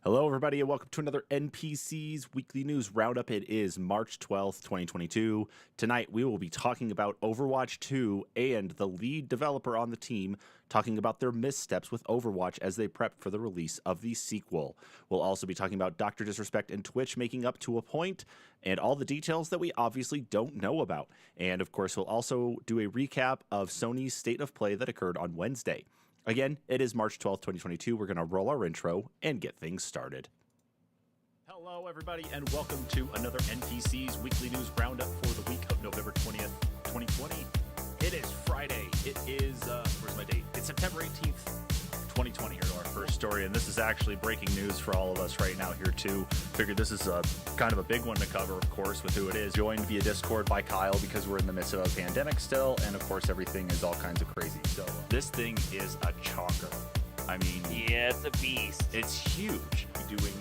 Hello, everybody, and welcome to another NPCs Weekly News Roundup. It is March 12th, 2022. Tonight, we will be talking about Overwatch 2 and the lead developer on the team talking about their missteps with Overwatch as they prep for the release of the sequel. We'll also be talking about Dr. Disrespect and Twitch making up to a point and all the details that we obviously don't know about. And, of course, we'll also do a recap of Sony's State of Play that occurred on Wednesday. Again, it is March 12th, 2022. We're going to roll our intro and get things started. Hello, everybody, and welcome to another NPCs Weekly News Roundup for the week of November 20th, 2020. It is Friday. It is, where's my date? It's September 18th, 2020 here to our first story, and this is actually breaking news for all of us right now here, too. Figured this is a kind of a big one to cover, of course, with who it is. Joined via Discord by Kyle because we're in the midst of a pandemic still, and of course, everything is all kinds of crazy. So this thing is a chonker. I mean, yeah, it's a beast. It's huge. Doing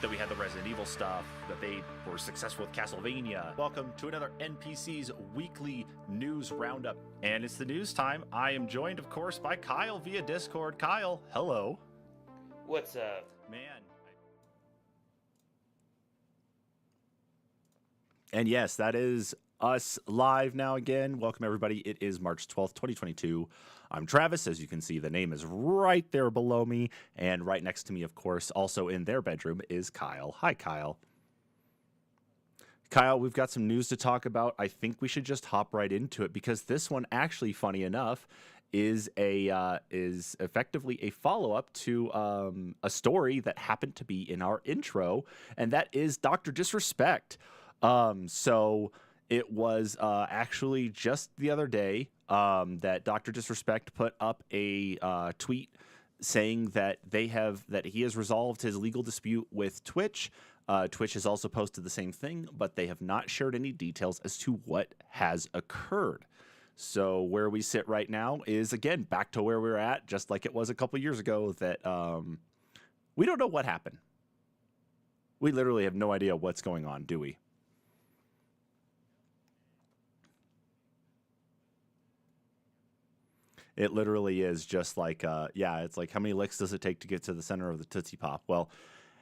that we had the Resident Evil stuff, that they were successful with Castlevania. Welcome to another NPCs Weekly News Roundup. And it's the news time. I am joined, of course, by Kyle via Discord. Kyle, hello. What's up? Man. And yes, that is us live now again. Welcome, everybody. It is March 12th, 2022. I'm Travis. As you can see, the name is right there below me. And right next to me, of course, also in their bedroom, is Kyle. Hi, Kyle. Kyle, we've got some news to talk about. I think we should just hop right into it because this one, actually, funny enough, is effectively a follow-up to a story that happened to be in our intro, and that is Dr. Disrespect. So it was actually just the other day that Dr. Disrespect put up a tweet saying that he has resolved his legal dispute with Twitch. Twitch has also posted the same thing, but they have not shared any details as to what has occurred. So where we sit right now is, again, back to where we were at, just like it was a couple years ago, that we don't know what happened. We literally have no idea what's going on, do we? It literally is just like, it's like, how many licks does it take to get to the center of the Tootsie Pop? Well,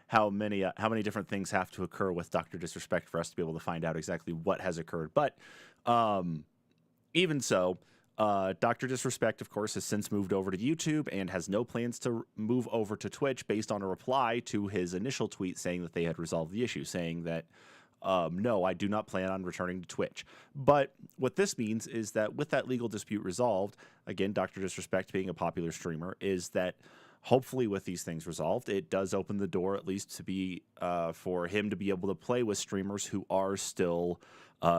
how many different things have to occur with Dr. Disrespect for us to be able to find out exactly what has occurred? But even so, Dr. Disrespect, of course, has since moved over to YouTube and has no plans to move over to Twitch based on a reply to his initial tweet saying that they had resolved the issue, saying that, no, I do not plan on returning to Twitch. But what this means is that with that legal dispute resolved, again, Dr. Disrespect being a popular streamer, is that hopefully with these things resolved, it does open the door at least to be for him to be able to play with streamers who are still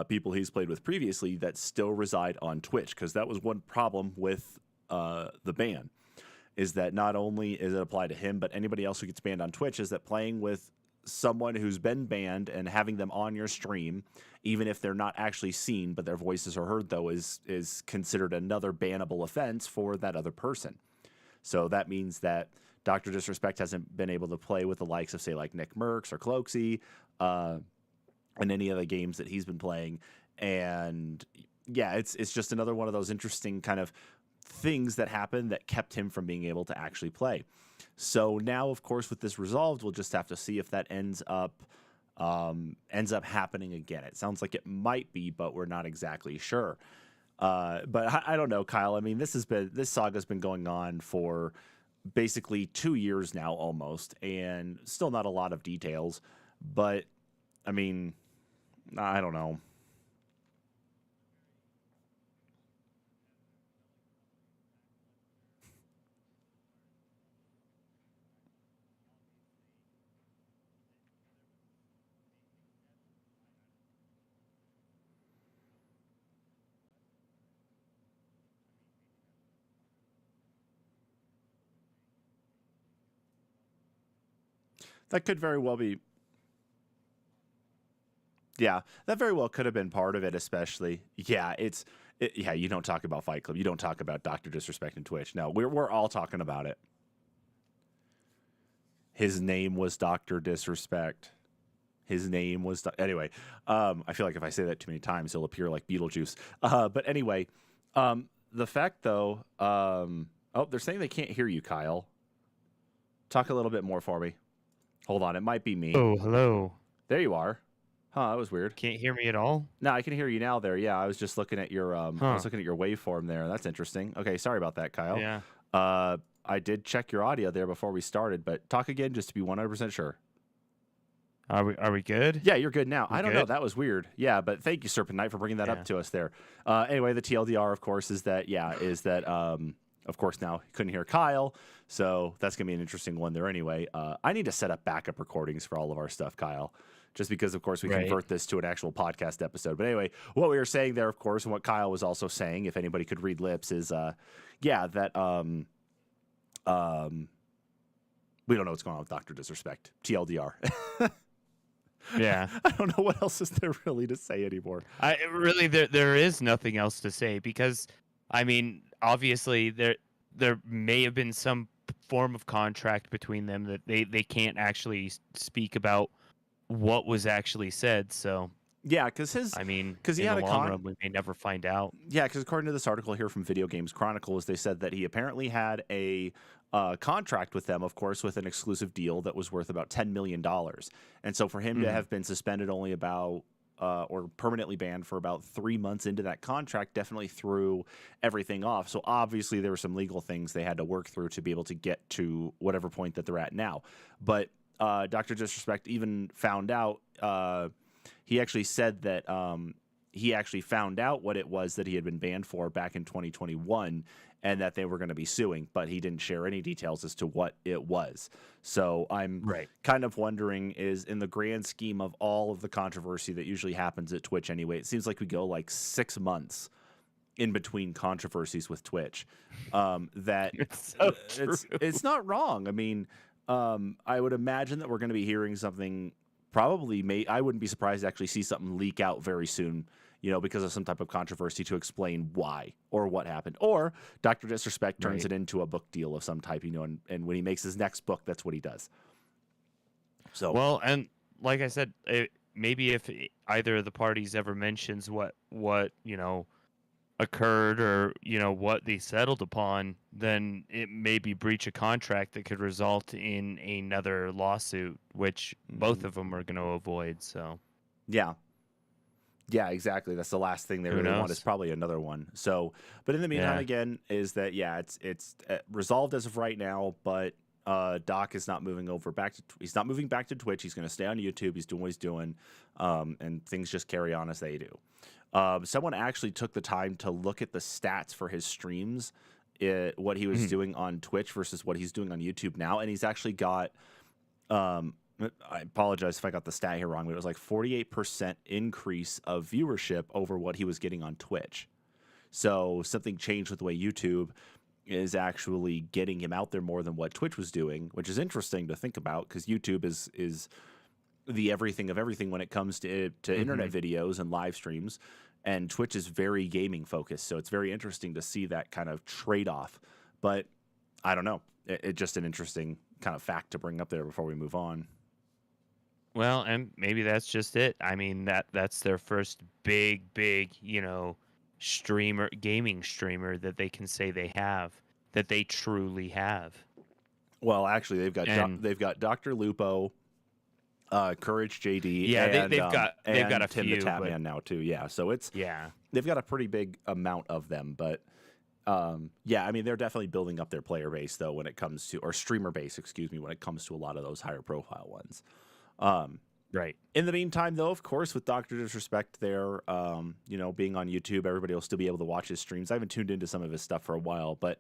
people he's played with previously that still reside on Twitch. Because that was one problem with the ban, is that not only is it applied to him, but anybody else who gets banned on Twitch, is that playing with someone who's been banned and having them on your stream, even if they're not actually seen but their voices are heard, though, is considered another bannable offense for that other person. So that means that Dr. Disrespect hasn't been able to play with the likes of, say, like Nick Mercs or Cloaksy and any of the games that he's been playing. And yeah, it's just another one of those interesting kind of things that happened that kept him from being able to actually play. So now, of course, with this resolved, we'll just have to see if that ends up happening again. It sounds like it might be, but we're not exactly sure. But I don't know, Kyle. I mean, this saga's been going on for basically 2 years now, almost, and still not a lot of details. But I mean, I don't know. That could very well be. Yeah, that very well could have been part of it, especially. Yeah, you don't talk about Fight Club. You don't talk about Dr. Disrespect and Twitch. No, we're all talking about it. His name was Dr. Disrespect. His name was... Anyway, I feel like if I say that too many times, he'll appear like Beetlejuice. But anyway, the fact, though... oh, they're saying they can't hear you, Kyle. Talk a little bit more for me. Hold on, it might be me. Oh, hello. There you are. Huh, that was weird. Can't hear me at all? No, I can hear you now there. Yeah, I was just looking at your I Huh. was looking at your waveform there. That's interesting. Okay, sorry about that, Kyle. Yeah. I did check your audio there before we started, but talk again just to be 100% sure. Are we good? Yeah, you're good now. We I don't know. good? That was weird. Yeah, but thank you, Serpent Knight, for bringing that Yeah. up to us there. Anyway, the TLDR, of course, is that of course, now you couldn't hear Kyle, so that's gonna be an interesting one there anyway. I need to set up backup recordings for all of our stuff, Kyle, just because, of course, we Right. convert this to an actual podcast episode. But anyway, what we were saying there, of course, and what Kyle was also saying, if anybody could read lips, is that we don't know what's going on with Dr. Disrespect. TLDR. Yeah. I don't know what else is there really to say anymore. There is nothing else to say because, I mean, obviously there may have been some form of contract between them that they can't actually speak about what was actually said. So Yeah, because I mean, 'cause he in had the a long run, we may never find out. yeah, because according to this article here from Video Games Chronicles, they said that he apparently had a contract with them, of course, with an exclusive deal that was worth about $10 million. And so for him to Mhm. have been suspended only about or permanently banned for about 3 months into that contract definitely threw everything off. So obviously there were some legal things they had to work through to be able to get to whatever point that they're at now. But Dr. Disrespect even found out, he actually said that he actually found out what it was that he had been banned for back in 2021 and that they were going to be suing, but he didn't share any details as to what it was. So I'm Right. kind of wondering, is in the grand scheme of all of the controversy that usually happens at Twitch anyway, it seems like we go like 6 months in between controversies with Twitch. That It's so true. it's not wrong. I mean, I would imagine that we're going to be hearing something. Probably, I wouldn't be surprised to actually see something leak out very soon, because of some type of controversy to explain why or what happened. Or Dr. Disrespect turns Right. it into a book deal of some type, and when he makes his next book, that's what he does. So, Well, and like I said, maybe if either of the parties ever mentions what occurred or what they settled upon, then it may be breach of contract that could result in another lawsuit, which both of them are going to avoid. So yeah. Yeah, exactly. That's the last thing they Who really want knows? is probably another one. So, but in the meantime, Yeah. again, is that it's resolved as of right now. But Doc is not moving over he's not moving back to Twitch. He's going to stay on YouTube. He's doing what he's doing, and things just carry on as they do. Someone actually took the time to look at the stats for his streams, what he was doing on Twitch versus what he's doing on YouTube now, and he's actually got. I apologize if I got the stat here wrong, but it was like 48% increase of viewership over what he was getting on Twitch. So something changed with the way YouTube is actually getting him out there more than what Twitch was doing, which is interesting to think about because YouTube is the everything of everything when it comes to internet videos and live streams, and Twitch is very gaming focused. So it's very interesting to see that kind of trade off. But I don't know. It's just an interesting kind of fact to bring up there before we move on. Well, and maybe that's just it. I mean, that's their first big, gaming streamer that they can say that they truly have. Well, actually, they've got Dr. Lupo, Courage JD. Yeah, and, they've got a Tim few, the but- Tapman now too. Yeah, so Yeah. they've got a pretty big amount of them, but yeah, I mean they're definitely building up their player base though when it comes to or streamer base, excuse me, when it comes to a lot of those higher profile ones. Right. In the meantime, though, of course, with Dr. Disrespect there, being on YouTube, everybody will still be able to watch his streams. I haven't tuned into some of his stuff for a while, but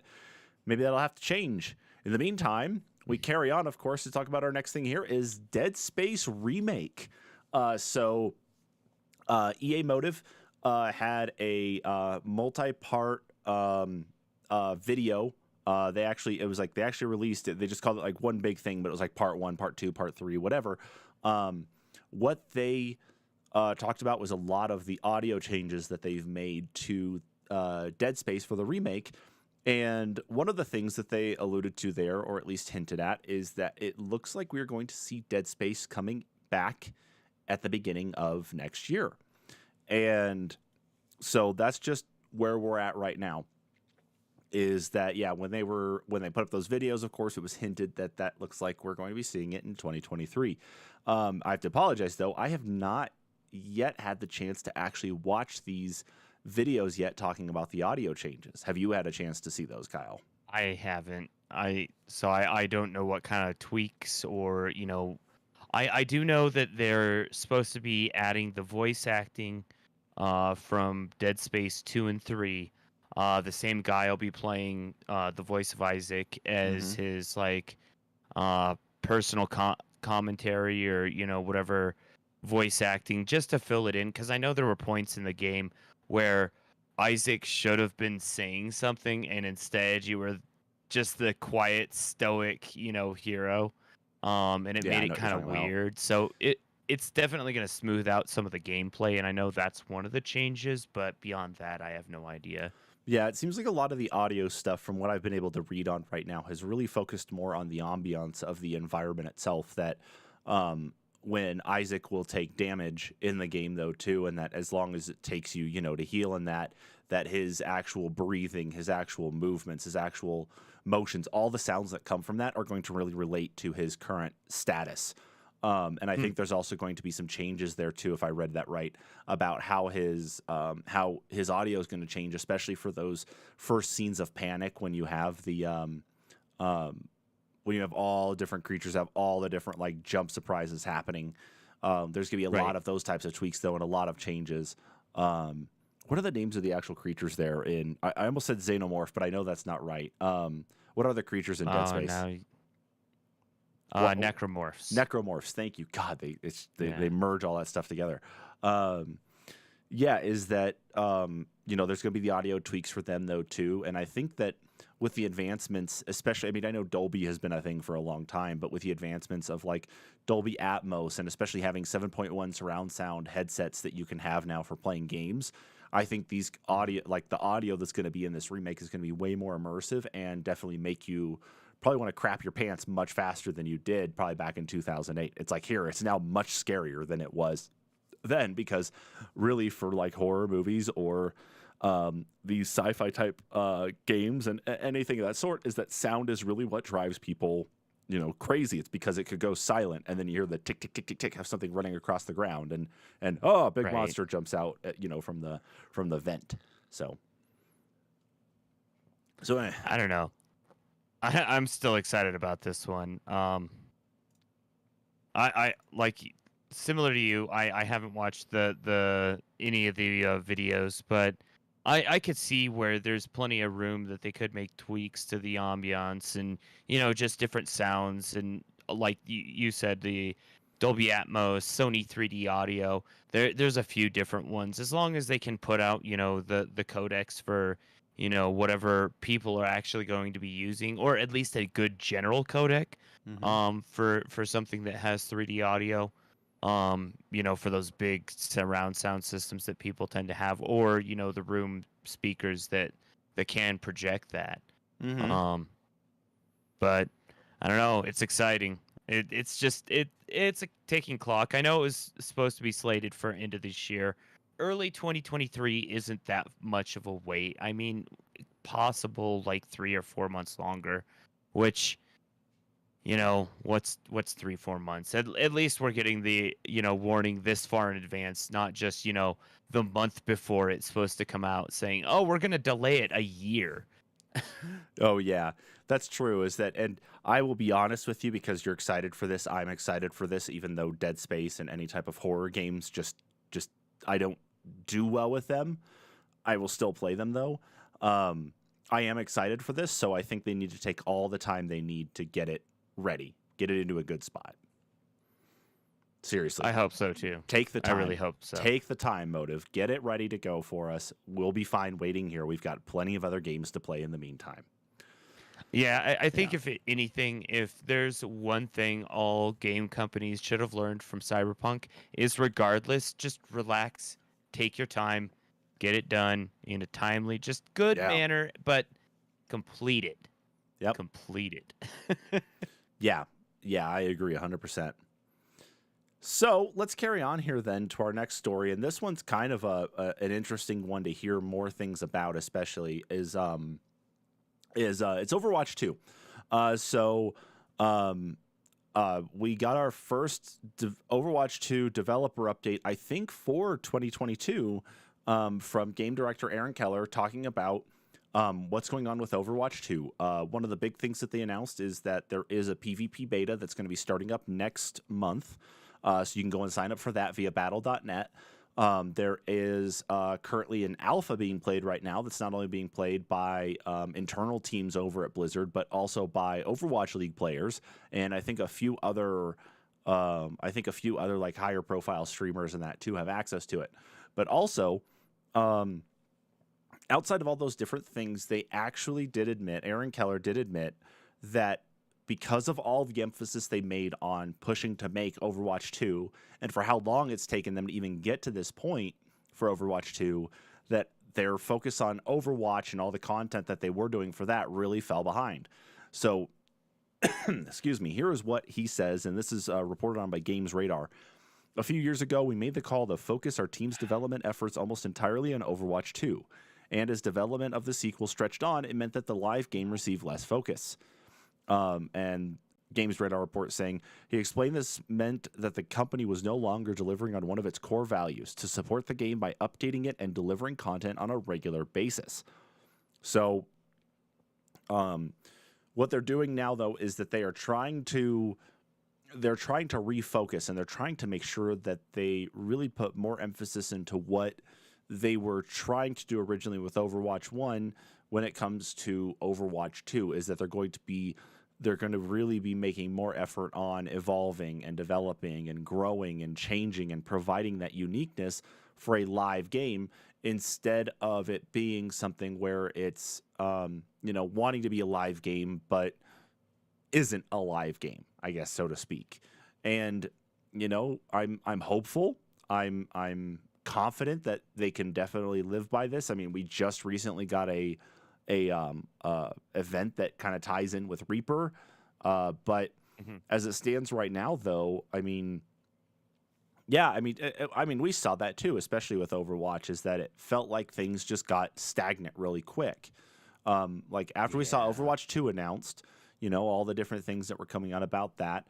maybe that'll have to change. In the meantime, we carry on, of course, to talk about our next thing here is Dead Space Remake. So EA Motive had a multi-part video. They actually released it. They just called it like one big thing, but it was like part 1, part 2, part 3, whatever. What they talked about was a lot of the audio changes that they've made to Dead Space for the remake. And one of the things that they alluded to there, or at least hinted at, is that it looks like we're going to see Dead Space coming back at the beginning of next year. And so that's just where we're at right now. is that yeah, when they put up those videos, of course, it was hinted that that looks like we're going to be seeing it in 2023. I have to apologize though, I have not yet had the chance to actually watch these videos yet talking about the audio changes. Have you had a chance to see those, Kyle? I haven't. I don't know what kind of tweaks or I do know that they're supposed to be adding the voice acting from Dead Space 2 and 3. The same guy will be playing the voice of Isaac as his like personal commentary or whatever voice acting just to fill it in, because I know there were points in the game where Isaac should have been saying something and instead you were just the quiet stoic hero, and it Yeah, I made know it what you're kind of talking about. weird. So it's definitely going to smooth out some of the gameplay, and I know that's one of the changes, but beyond that I have no idea. Yeah, it seems like a lot of the audio stuff, from what I've been able to read on right now, has really focused more on the ambiance of the environment itself. That when Isaac will take damage in the game, though, too, and that as long as it takes you, to heal, and that his actual breathing, his actual movements, his actual motions, all the sounds that come from that are going to really relate to his current status. And I think there's also going to be some changes there too, if I read that right, about how his audio is going to change, especially for those first scenes of panic when you have the when you have all different creatures have all the different like jump surprises happening. There's going to be a lot of those types of tweaks though, and a lot of changes. What are the names of the actual creatures there in? I almost said xenomorph, but I know that's not right. What are the creatures in Dead Space? Necromorphs. Necromorphs. Thank you. God, they merge all that stuff together. Is that there's going to be the audio tweaks for them though too, and I think that with the advancements, especially, I mean, I know Dolby has been a thing for a long time, but with the advancements of like Dolby Atmos and especially having 7.1 surround sound headsets that you can have now for playing games, I think these audio, like the audio that's going to be in this remake, is going to be way more immersive and definitely make you probably want to crap your pants much faster than you did probably back in 2008. It's like here, it's now much scarier than it was then, because really for like horror movies or these sci-fi type games and anything of that sort, is that sound is really what drives people crazy. It's because it could go silent and then you hear the tick tick tick tick tick, have something running across the ground, and a big monster jumps out from the vent. So I don't know. I'm still excited about this one. I like, similar to you. I haven't watched the any of the videos, but I could see where there's plenty of room that they could make tweaks to the ambiance and just different sounds, and like you said, the Dolby Atmos, Sony 3D audio. There's a few different ones, as long as they can put out the codecs for whatever people are actually going to be using, or at least a good general codec for something that has 3D audio, for those big surround sound systems that people tend to have, or the room speakers that can project that. But I don't know, it's exciting. It's a ticking clock. I know it was supposed to be slated for end of this year. Early 2023 isn't that much of a wait. I mean, possible like 3 or 4 months longer, which, what's 3-4 months? At least we're getting the, warning this far in advance, not just, the month before it's supposed to come out saying, oh, we're going to delay it a year. Oh yeah, that's true. And I will be honest with you, because you're excited for this, I'm excited for this, even though Dead Space and any type of horror games just I don't do well with them. I will still play them though. I am excited for this, so I think they need to take all the time they need to get it ready, get it into a good spot. Seriously. I hope so too. Take the time. I really hope so. Take the time, Motive. Get it ready to go for us. We'll be fine waiting here. We've got plenty of other games to play in the meantime. Yeah, I think if anything, if there's one thing all game companies should have learned from Cyberpunk, is regardless, just relax, take your time, get it done in a timely, just good manner, but complete it. Yep. Complete it. Yeah, I agree 100%. So let's carry on here then to our next story, and this one's kind of an interesting one to hear more things about, especially is is it's Overwatch 2. So we got our first Overwatch 2 developer update, I think, for 2022 from game director Aaron Keller talking about what's going on with Overwatch 2. One of the big things that they announced is that there is a PvP beta that's going to be starting up next month. So you can go and sign up for that via battle.net. There is currently an alpha being played right now that's not only being played by internal teams over at Blizzard, but also by Overwatch League players, and I think a few other like higher profile streamers and that too have access to it. But also, outside of all those different things, they actually did admit, Aaron Keller did admit, that because of all the emphasis they made on pushing to make Overwatch 2, and for how long it's taken them to even get to this point for Overwatch 2, that their focus on Overwatch and all the content that they were doing for that really fell behind. So, excuse me, here is what he says, and this is reported on by Games Radar. A few years ago, we made the call to focus our team's development efforts almost entirely on Overwatch 2. And as development of the sequel stretched on, it meant that the live game received less focus. And Games Radar report saying he explained this meant that the company was no longer delivering on one of its core values, to support the game by updating it and delivering content on a regular basis. So, what they're doing now, though, is that they're trying to refocus, and they're trying to make sure that they really put more emphasis into what they were trying to do originally with Overwatch 1 when it comes to Overwatch 2, is that they're going to really be making more effort on evolving and developing and growing and changing and providing that uniqueness for a live game, instead of it being something where it's wanting to be a live game but isn't a live game, I guess, so to speak. And I'm hopeful. I'm confident that they can definitely live by this. I mean, we just recently got a event that kind of ties in with Reaper, but as it stands right now, though, I mean, we saw that too, especially with Overwatch, is that it felt like things just got stagnant really quick. Like after we saw Overwatch 2 announced, all the different things that were coming out about that,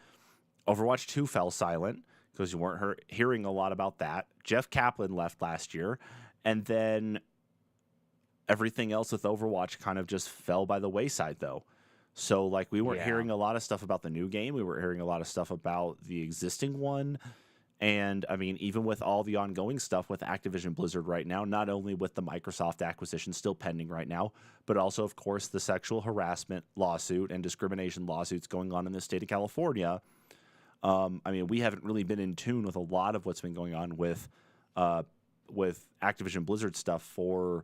Overwatch 2 fell silent because you weren't hearing a lot about that. Jeff Kaplan left last year, and then everything else with Overwatch kind of just fell by the wayside, though. So, like, we weren't hearing a lot of stuff about the new game. We were hearing a lot of stuff about the existing one. And, I mean, even with all the ongoing stuff with Activision Blizzard right now, not only with the Microsoft acquisition still pending right now, but also, of course, the sexual harassment lawsuit and discrimination lawsuits going on in the state of California. I mean, we haven't really been in tune with a lot of what's been going on with Activision Blizzard stuff for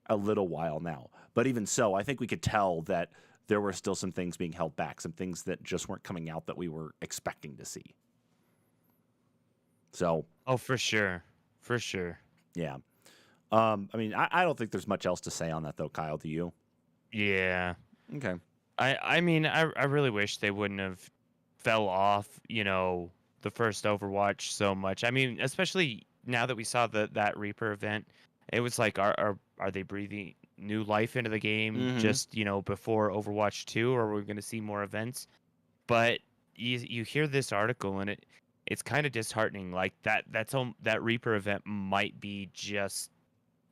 a little while now. But even so, I think we could tell that there were still some things being held back, some things that just weren't coming out that we were expecting to see. So. Oh, for sure. For sure. Yeah. I mean, I don't think there's much else to say on that, though, Kyle. Do you? Yeah. Okay. I mean, I really wish they wouldn't have fell off, the first Overwatch so much. I mean, especially now that we saw that Reaper event, it was like, are they breathing new life into the game just, before Overwatch 2, or are we going to see more events? But you hear this article and it's kind of disheartening. Like that Reaper event might be just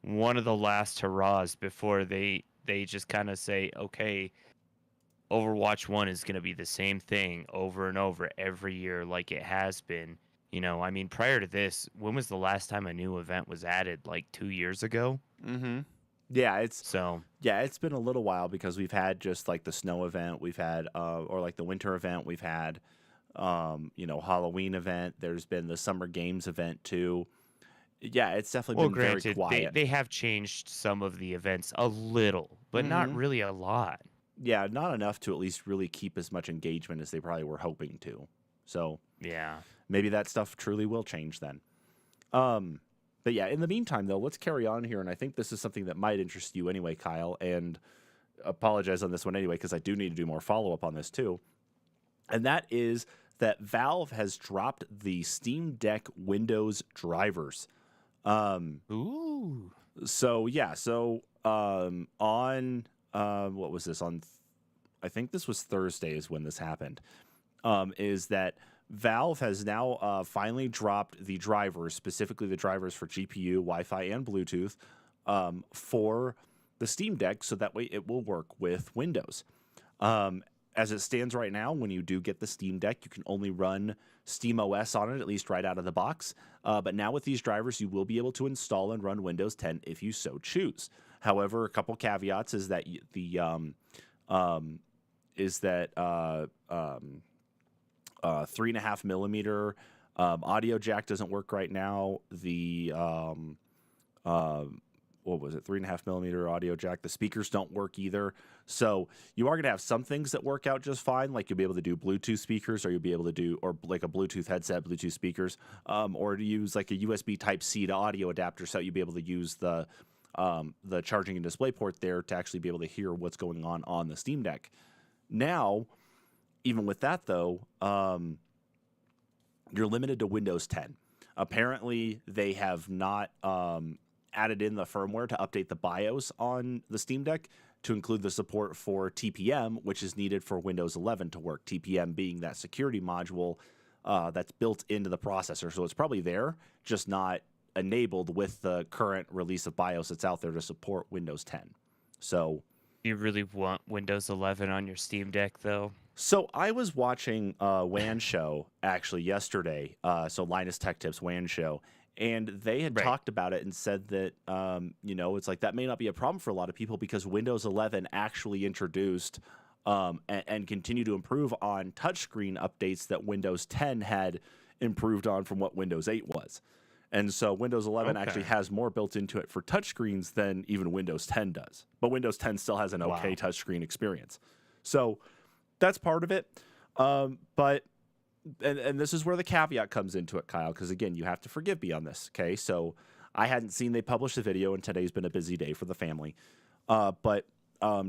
one of the last hurrahs before they just kind of say, okay, Overwatch 1 is going to be the same thing over and over every year like it has been. I mean, prior to this, when was the last time a new event was added? Like 2 years ago? Mm-hmm. Yeah, it's been a little while, because we've had just like the snow event, we've had or like the winter event, we've had Halloween event, there's been the Summer Games event too. Yeah, it's definitely been very quiet. They have changed some of the events a little, but not really a lot. Yeah, not enough to at least really keep as much engagement as they probably were hoping to. So yeah, maybe that stuff truly will change then. But yeah, in the meantime, though, let's carry on here. And I think this is something that might interest you anyway, Kyle. And apologize on this one anyway, because I do need to do more follow-up on this too. And that is that Valve has dropped the Steam Deck Windows drivers. Ooh. So, yeah. So on what was this on? I think this was Thursday is when this happened. Is that Valve has now finally dropped the drivers, specifically the drivers for GPU, Wi-Fi, and Bluetooth, for the Steam Deck, so that way it will work with Windows. As it stands right now, when you do get the Steam Deck, you can only run SteamOS on it, at least right out of the box. But now with these drivers, you will be able to install and run Windows 10 if you so choose. However, a couple caveats is that the 3.5 millimeter audio jack doesn't work right now. The what was it? 3.5 millimeter audio jack. The speakers don't work either. So you are going to have some things that work out just fine. Like you'll be able to do Bluetooth speakers, or you'll be able to do, or like a Bluetooth headset, Bluetooth speakers, or to use like a USB Type-C to audio adapter, so you'll be able to use the charging and display port there to actually be able to hear what's going on the Steam Deck. Now, even with that though, you're limited to Windows 10. Apparently, they have not added in the firmware to update the BIOS on the Steam Deck to include the support for TPM, which is needed for Windows 11 to work. TPM being that security module that's built into the processor. So it's probably there, just not enabled with the current release of BIOS that's out there to support Windows 10. So You really want Windows 11 on your Steam Deck, though? So I was watching WAN show actually yesterday. So Linus Tech Tips WAN show, and they had talked about it and said that it's like that may not be a problem for a lot of people because Windows 11 actually introduced and continue to improve on touchscreen updates that Windows 10 had improved on from what Windows 8 was. And so Windows 11 actually has more built into it for touchscreens than even Windows 10 does. But Windows 10 still has an okay touchscreen experience. So that's part of it. But this is where the caveat comes into it, Kyle, because again, you have to forgive me on this. Okay. So I hadn't seen they published the video, and today's been a busy day for the family. But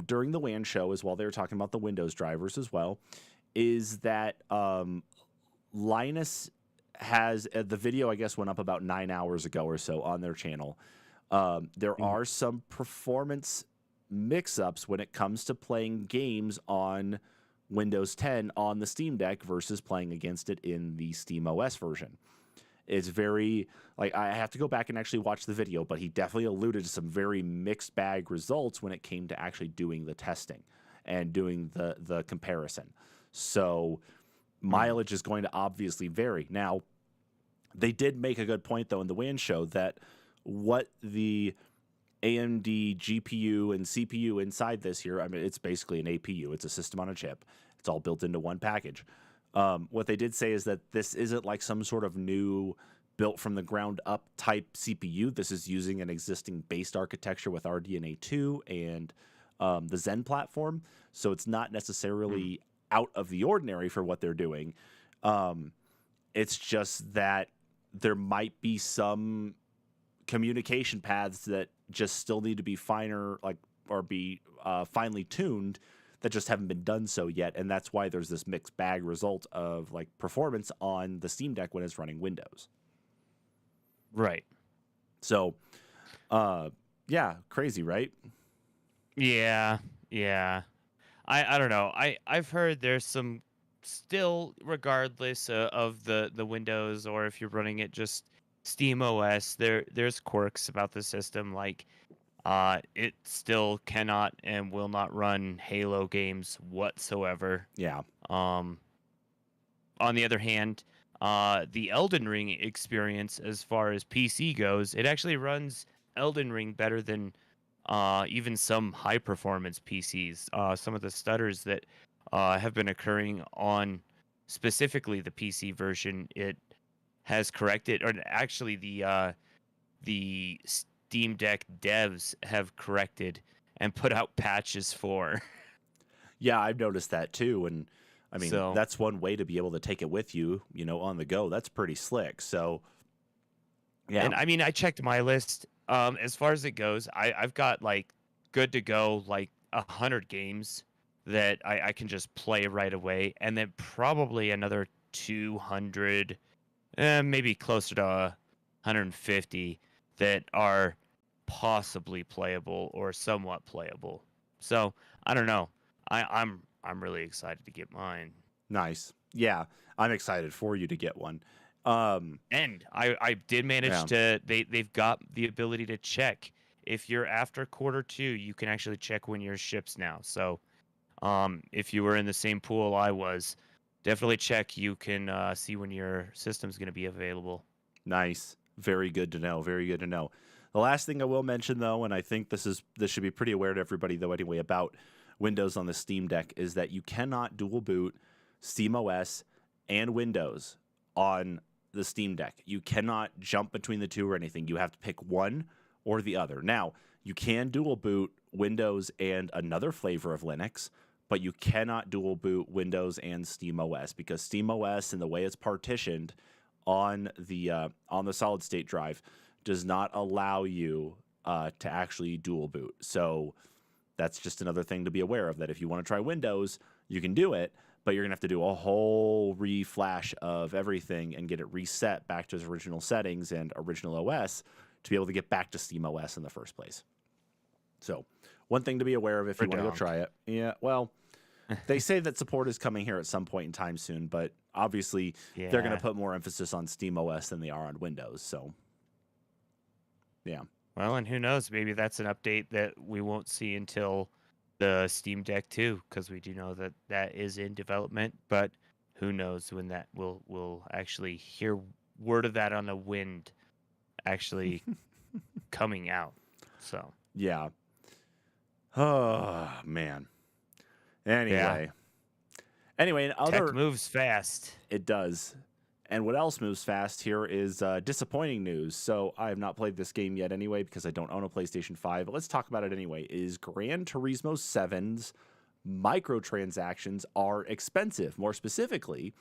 during the WAN show, as well, they were talking about the Windows drivers as well, is that Linus has the video, I guess, went up about 9 hours ago or so on their channel. There are some performance mix-ups when it comes to playing games on Windows 10 on the Steam Deck versus playing against it in the SteamOS version. It's very, like, I have to go back and actually watch the video, but he definitely alluded to some very mixed bag results when it came to actually doing the testing and doing the comparison. So mileage is going to obviously vary. Now, they did make a good point, though, in the WAN show that what the AMD GPU and CPU inside this here, I mean, it's basically an APU. It's a system on a chip. It's all built into one package. What they did say is that this isn't like some sort of new built from the ground up type CPU. This is using an existing based architecture with RDNA 2 and the Zen platform. So it's not necessarily out of the ordinary for what they're doing. It's just that there might be some communication paths that just still need to be finer, like, or be finely tuned, that just haven't been done so yet. And that's why there's this mixed bag result of like performance on the Steam Deck when it's running Windows. Right. So, yeah, crazy, right? Yeah. I don't know. I've heard there's some still, regardless of the Windows, or if you're running it just SteamOS, there's quirks about the system, like it still cannot and will not run Halo games whatsoever. Yeah. On the other hand, the Elden Ring experience, as far as PC goes, it actually runs Elden Ring better than even some high performance PCs. Some of the stutters that have been occurring on specifically the PC version, it has corrected, or actually the Steam Deck devs have corrected and put out patches for. Yeah, I've noticed that too, and I mean that's one way to be able to take it with you, on the go. That's pretty slick. So, yeah. And I mean, I checked my list. As far as it goes, I've got like good to go, like 100 games that I can just play right away, and then probably another 200. Maybe closer to 150 that are possibly playable or somewhat playable. So I don't know. I'm really excited to get mine. Nice. Yeah, I'm excited for you to get one. And I did manage Yeah. to they've got the ability to check if you're after quarter two, you can actually check when your ships now. So if you were in the same pool I was, definitely check. You can see when your system's going to be available. Nice. Very good to know. Very good to know. The last thing I will mention though, and I think this should be pretty aware to everybody though anyway about Windows on the Steam Deck is that you cannot dual boot SteamOS and Windows on the Steam Deck. You cannot jump between the two or anything. You have to pick one or the other. Now, you can dual boot Windows and another flavor of Linux, but you cannot dual boot Windows and SteamOS because SteamOS and the way it's partitioned on the solid state drive does not allow you to actually dual boot. So that's just another thing to be aware of, that if you want to try Windows, you can do it, but you're going to have to do a whole reflash of everything and get it reset back to its original settings and original OS to be able to get back to SteamOS in the first place. So one thing to be aware of if you want to go try it. Yeah, well, they say that support is coming here at some point in time soon, but obviously they're going to put more emphasis on SteamOS than they are on Windows. So, yeah. Well, and who knows? Maybe that's an update that we won't see until the Steam Deck 2, because we do know that that is in development. But who knows when that we'll actually hear word of that on the wind actually coming out. So Yeah. Oh, man. Anyway. Anyway, tech moves fast. It does. And what else moves fast here is disappointing news. So I have not played this game yet anyway because I don't own a PlayStation 5. But let's talk about it anyway. Is Gran Turismo 7's microtransactions are expensive. More specifically,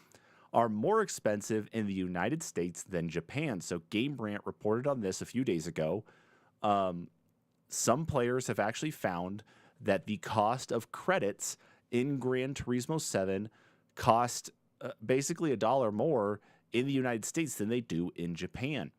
are more expensive in the United States than Japan. So Game Rant reported on this a few days ago. Some players have actually found that the cost of credits in Gran Turismo 7 cost basically $1 more in the United States than they do in Japan.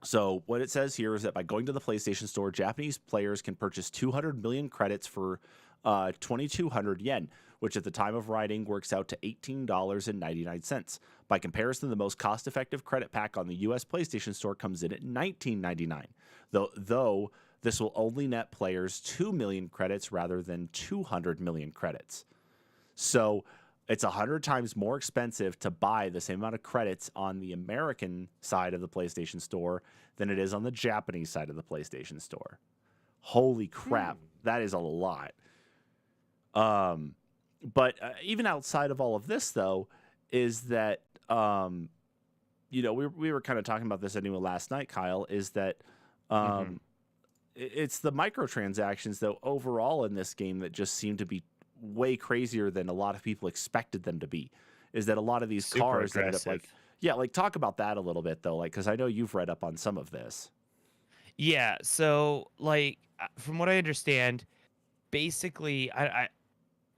So what it says here is that by going to the PlayStation Store, Japanese players can purchase 200 million credits for 2,200 yen, which at the time of writing works out to $18.99. By comparison, the most cost-effective credit pack on the U.S. PlayStation Store comes in at $19.99, though this will only net players 2 million credits rather than 200 million credits. So it's 100 times more expensive to buy the same amount of credits on the American side of the PlayStation Store than it is on the Japanese side of the PlayStation Store. Holy crap, that is a lot. But even outside of all of this, though, is that, we were kind of talking about this anyway last night, Kyle, is that it's the microtransactions, though, overall in this game that just seem to be way crazier than a lot of people expected them to be. Is that a lot of these cars ended up talk about that a little bit though, because I know you've read up on some of this. Yeah, so from what I understand, basically I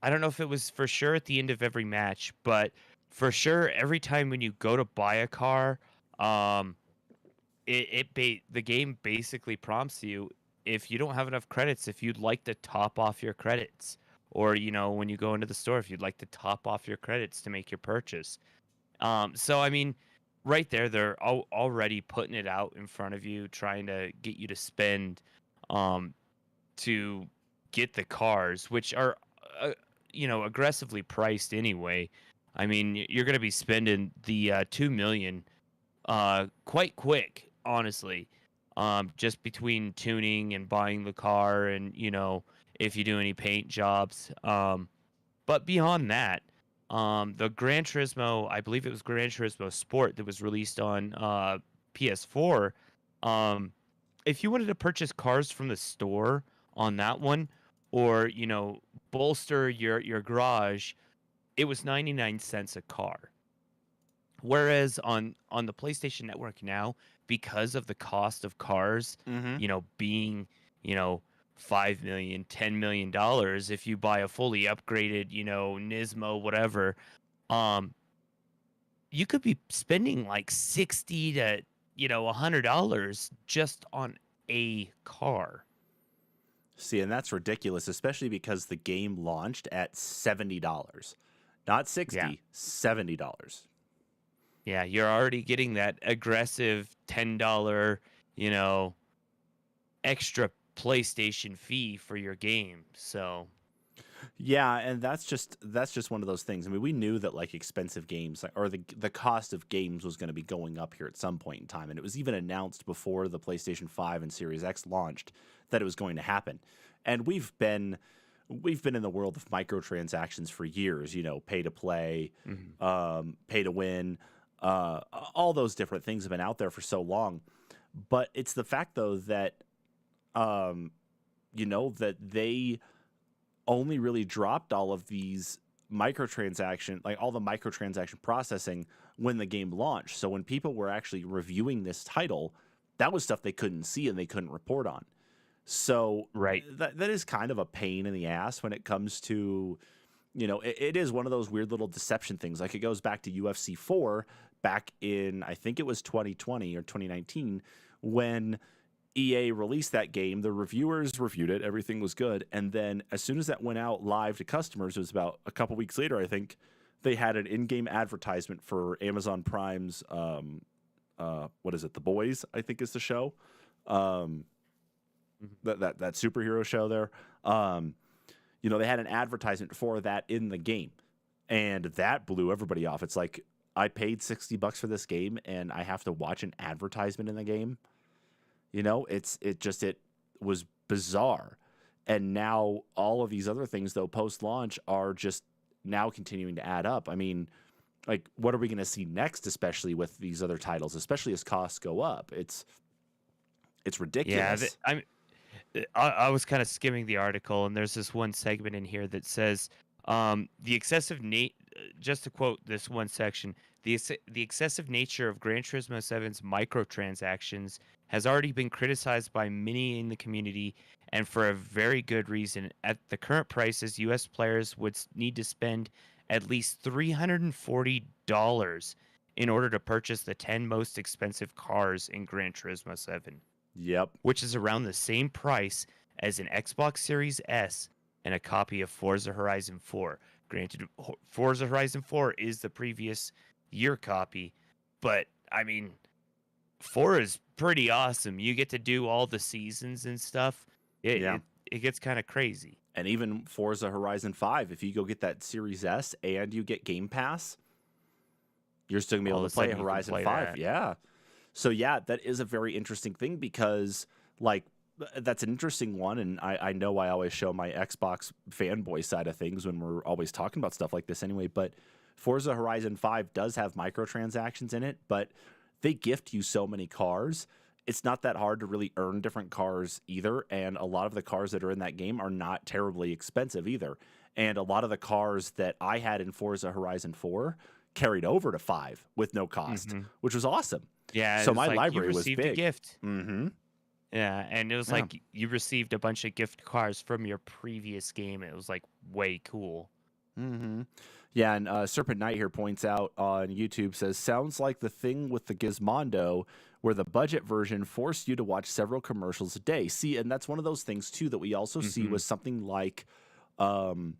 don't know if it was for sure at the end of every match, but for sure every time when you go to buy a car, the game basically prompts you, if you don't have enough credits, if you'd like to top off your credits. Or, when you go into the store, if you'd like to top off your credits to make your purchase. So, I mean, right there, they're already putting it out in front of you, trying to get you to spend to get the cars, which are, aggressively priced anyway. I mean, you're going to be spending the 2 million quite quick, honestly, just between tuning and buying the car and, if you do any paint jobs. But beyond that, the Gran Turismo, I believe it was Gran Turismo Sport that was released on PS4. If you wanted to purchase cars from the store on that one, or bolster your garage, it was 99 cents a car. Whereas on the PlayStation Network now, because of the cost of cars, being, $5 million, $10 million, if you buy a fully upgraded, Nismo, whatever, you could be spending like $60 to $100 just on a car. See, and that's ridiculous, especially because the game launched at $70. Not 60, Yeah. $70. Yeah, you're already getting that aggressive $10, you know, extra PlayStation fee for your game. So, Yeah, and that's just one of those things. I mean, we knew that like expensive games or the cost of games was going to be going up here at some point in time, and it was even announced before the PlayStation 5 and Series X launched that it was going to happen. And we've been in the world of microtransactions for years, pay to play, pay to win, all those different things have been out there for so long. But it's the fact though that that they only really dropped all of these microtransaction, like all the microtransaction processing when the game launched. So when people were actually reviewing this title, that was stuff they couldn't see and they couldn't report on. So right. that is kind of a pain in the ass when it comes to, it is one of those weird little deception things. Like it goes back to UFC 4 back in, I think it was 2020 or 2019, when EA released that game. The reviewers reviewed it. Everything was good. And then as soon as that went out live to customers, it was about a couple weeks later, I think, they had an in-game advertisement for Amazon Prime's, what is it? The Boys, I think is the show. That superhero show there. They had an advertisement for that in the game. And that blew everybody off. It's like, I paid $60 for this game and I have to watch an advertisement in the game. It was bizarre. And now all of these other things, though, post-launch are just now continuing to add up. I mean, like, what are we going to see next, especially with these other titles, especially as costs go up? It's ridiculous. Yeah, I was kind of skimming the article, and there's this one segment in here that says the excessive just to quote this one section, the excessive nature of Gran Turismo 7's microtransactions has already been criticized by many in the community, and for a very good reason. At the current prices, U.S. players would need to spend at least $340 in order to purchase the 10 most expensive cars in Gran Turismo 7. Yep. Which is around the same price as an Xbox Series S and a copy of Forza Horizon 4. Granted, Forza Horizon 4 is the previous year copy, but, I mean, 4 is pretty awesome. You get to do all the seasons and stuff. It gets kind of crazy. And even Forza Horizon 5, if you go get that Series S and you get Game Pass, you're still going to be able to play Horizon 5. That. Yeah. So, yeah, that is a very interesting thing because, like, that's an interesting one. And I know I always show my Xbox fanboy side of things when we're always talking about stuff like this anyway. But Forza Horizon 5 does have microtransactions in it, but they gift you so many cars. It's not that hard to really earn different cars either. And a lot of the cars that are in that game are not terribly expensive either. And a lot of the cars that I had in Forza Horizon 4 carried over to 5 with no cost, which was awesome. Yeah, so my like library was big. big. A gift. Mm-hmm. Yeah, and it was like you received a bunch of gift cards from your previous game. It was like way cool. Mm-hmm. Yeah, and Serpent Knight here points out on YouTube, says, sounds like the thing with the Gizmondo where the budget version forced you to watch several commercials a day. See, and that's one of those things, too, that we also see with something like the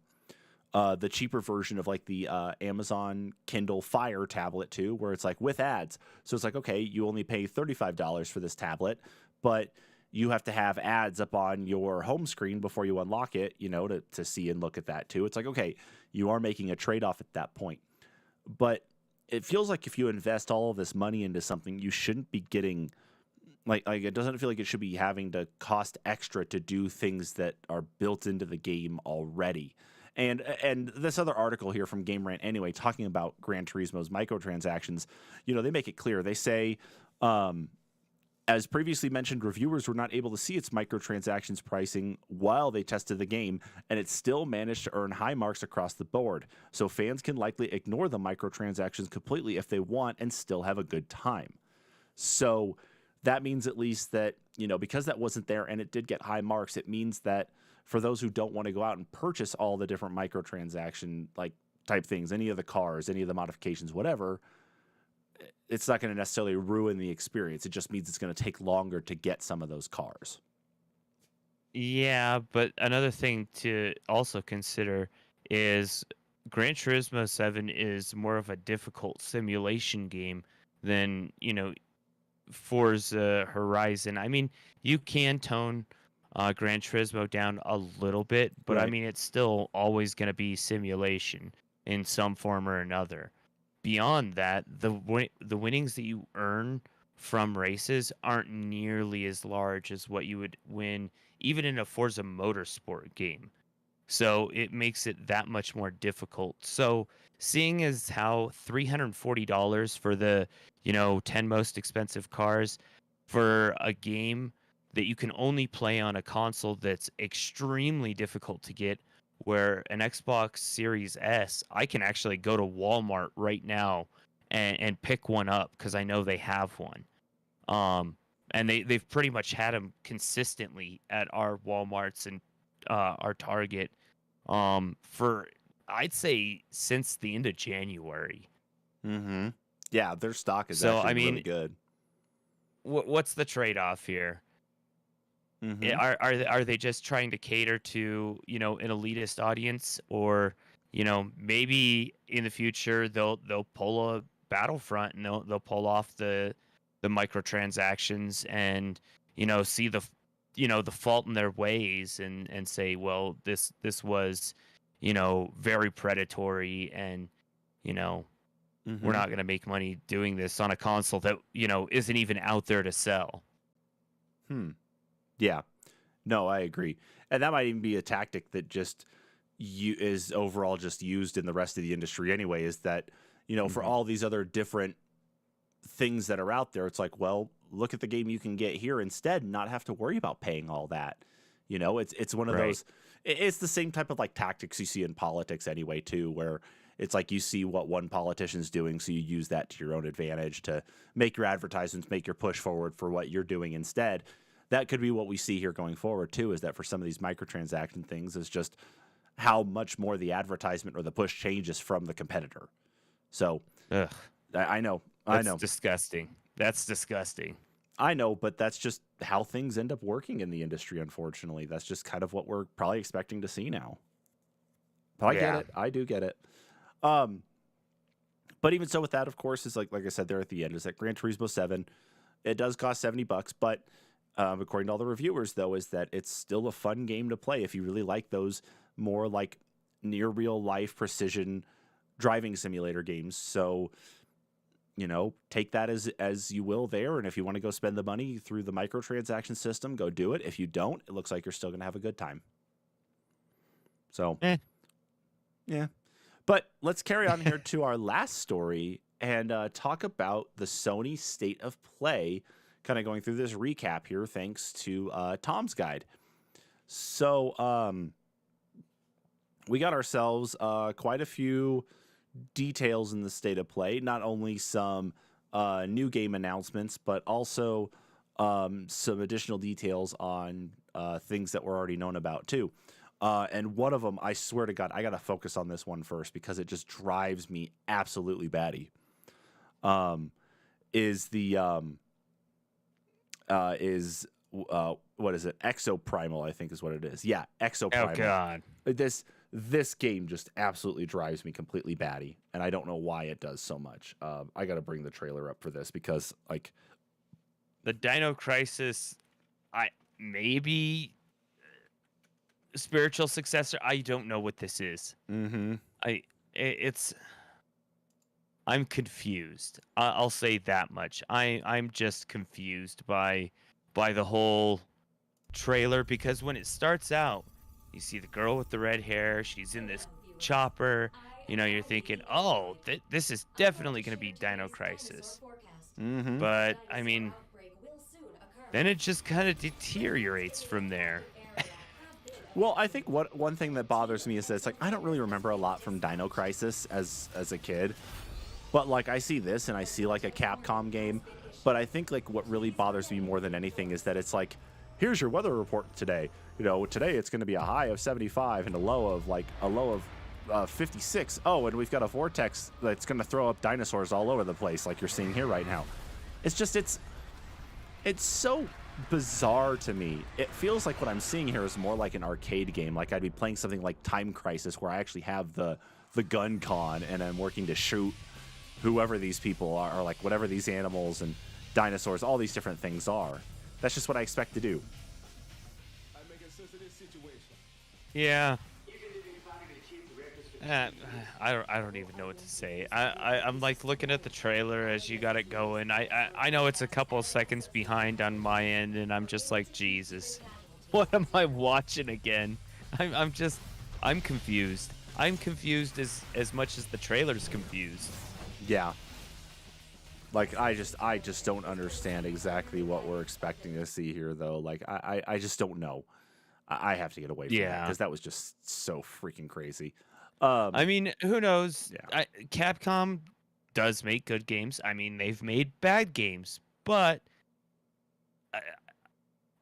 cheaper version of like the Amazon Kindle Fire tablet, too, where it's like with ads. So it's like, okay, you only pay $35 for this tablet, but you have to have ads up on your home screen before you unlock it, to see and look at that, too. It's like, okay, you are making a trade-off at that point. But it feels like if you invest all of this money into something, you shouldn't be getting like it doesn't feel like it should be having to cost extra to do things that are built into the game already. And this other article here from Game Rant anyway, talking about Gran Turismo's microtransactions, they make it clear. They say, as previously mentioned, reviewers were not able to see its microtransactions pricing while they tested the game, and it still managed to earn high marks across the board. So fans can likely ignore the microtransactions completely if they want and still have a good time. So that means at least that, because that wasn't there and it did get high marks, it means that for those who don't want to go out and purchase all the different microtransaction like type things, any of the cars, any of the modifications, whatever, it's not going to necessarily ruin the experience. It just means it's going to take longer to get some of those cars. Yeah, but another thing to also consider is Gran Turismo 7 is more of a difficult simulation game than, Forza Horizon. I mean, you can tone Gran Turismo down a little bit, but I Right. mean, it's still always going to be simulation in some form or another. Beyond that, the winnings that you earn from races aren't nearly as large as what you would win even in a Forza Motorsport game. So it makes it that much more difficult. So seeing as how $340 for the, 10 most expensive cars for a game that you can only play on a console that's extremely difficult to get, where an Xbox Series S, I can actually go to Walmart right now and pick one up because I know they have one. Um, and they've pretty much had them consistently at our Walmarts and our Target for I'd say since the end of January. Mm-hmm. Yeah, their stock is So actually I really mean, good. what's the trade-off here? Mm-hmm. Are they just trying to cater to an elitist audience, or maybe in the future they'll pull a Battlefront and they'll pull off the microtransactions and see the fault in their ways and say, well, this was very predatory, and you know we're Mm-hmm. not going to make money doing this on a console that isn't even out there to sell. Hmm. Yeah. No, I agree. And that might even be a tactic that just is overall just used in the rest of the industry anyway, is that, for Hmm. all these other different things that are out there, it's like, well, look at the game you can get here instead and not have to worry about paying all that. It's one of Right. those, it's the same type of like tactics you see in politics anyway, too, where it's like you see what one politician's doing, so you use that to your own advantage to make your advertisements, make your push forward for what you're doing instead. That could be what we see here going forward too, is that for some of these microtransaction things is just how much more the advertisement or the push changes from the competitor. So Ugh, I know, I that's know, disgusting. That's disgusting. I know, but that's just how things end up working in the industry, unfortunately. That's just kind of what we're probably expecting to see now. But I get Yeah. it. I do get it. Um, but even so with that, of course, is like I said there at the end, is that Gran Turismo 7, it does cost $70, but according to all the reviewers, though, is that it's still a fun game to play if you really like those more like near real life precision driving simulator games. So, take that as you will there. And if you want to go spend the money through the microtransaction system, go do it. If you don't, it looks like you're still going to have a good time. So, Eh. yeah. But let's carry on here to our last story and talk about the Sony State of Play, kind of going through this recap here, thanks to Tom's guide. So we got ourselves quite a few details in the State of Play, not only some new game announcements, but also some additional details on things that were already known about too. And one of them, I swear to God, I got to focus on this one first because it just drives me absolutely batty. Is the what is it? Exoprimal, I think is what it is. Yeah, Oh Exoprimal. God. This game just absolutely drives me completely batty, and I don't know why it does so much. I got to bring the trailer up for this because like The Dino Crisis, I maybe spiritual successor. I don't know what this is. mm-hmm. It's I'm confused. I'll say that much. I'm just confused by the whole trailer, because when it starts out, you see the girl with the red hair. She's in this chopper. You're thinking, oh, this is definitely going to be Dino Crisis. Mm-hmm. But I mean, then it just kind of deteriorates from there. Well, I think one thing that bothers me is that it's like I don't really remember a lot from Dino Crisis as a kid, but like I see this and I see like a Capcom game, but I think like what really bothers me more than anything is that it's like, here's your weather report today. Today it's going to be a high of 75 and a low of 56. Oh, and we've got a vortex that's going to throw up dinosaurs all over the place, like you're seeing here right now. It's just it's so bizarre to me. It feels like what I'm seeing here is more like an arcade game. Like I'd be playing something like Time Crisis, where I actually have the gun con and I'm working to shoot whoever these people are, or like whatever these animals and dinosaurs, all these different things are. That's just what I expect to do. Yeah. I don't even know what to say. I'm like looking at the trailer as you got it going. I know it's a couple of seconds behind on my end, and I'm just like, Jesus, what am I watching again? I'm confused. I'm confused as much as the trailer's confused. Yeah. Like I just don't understand exactly what we're expecting to see here, though. Like I just don't know. I have to get away from that because that was just so freaking crazy. I mean, who knows? Yeah. Capcom does make good games. I mean, they've made bad games, but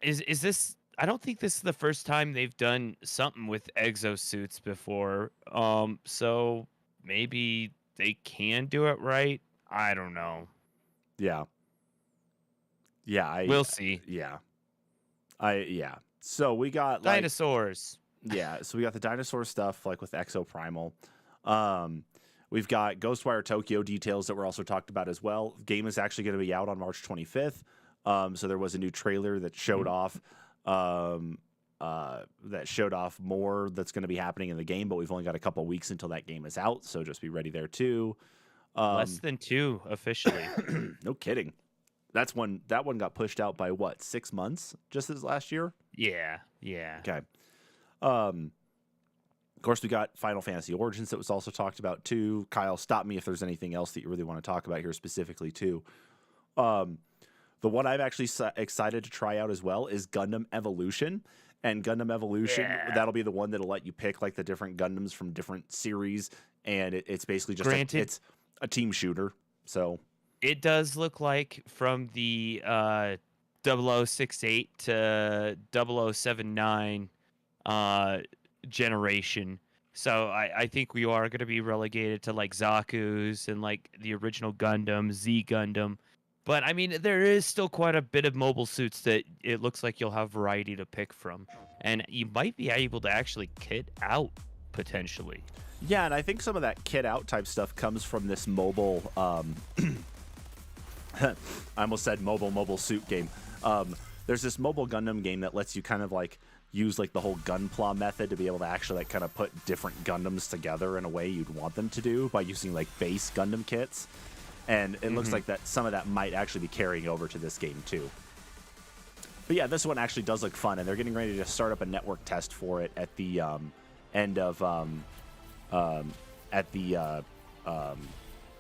is this? I don't think this is the first time they've done something with exosuits before. So maybe they can do it right. I don't know. Yeah. Yeah. We'll see. Yeah. Yeah. So we got dinosaurs. Yeah, so we got the dinosaur stuff like with Exoprimal. We've got Ghostwire Tokyo details that were also talked about as well. The game is actually going to be out on March 25th. So there was a new trailer that showed off more that's going to be happening in the game, but we've only got a couple weeks until that game is out, so just be ready there too. Less than 2 officially. No kidding. That one got pushed out by what, 6 months just this last year? Yeah. Okay. Of course, we got Final Fantasy Origins that was also talked about too. Kyle, stop me if there's anything else that you really want to talk about here specifically too. The one I'm actually excited to try out as well is Gundam Evolution. And Gundam Evolution, that'll be the one that'll let you pick like the different Gundams from different series, and it's basically just it's a team shooter. So it does look like from the 0068 to 0079 generation. So I think we are going to be relegated to like Zaku's and like the original Gundam, Z Gundam. But I mean, there is still quite a bit of mobile suits that it looks like you'll have variety to pick from. And you might be able to actually kit out potentially. Yeah, and I think some of that kit out type stuff comes from this mobile I almost said mobile suit game. There's this mobile Gundam game that lets you kind of like use like the whole Gunpla method to be able to actually like kind of put different Gundams together in a way you'd want them to do by using like base Gundam kits. And it looks like that some of that might actually be carrying over to this game too. But yeah, this one actually does look fun, and they're getting ready to start up a network test for it at the end of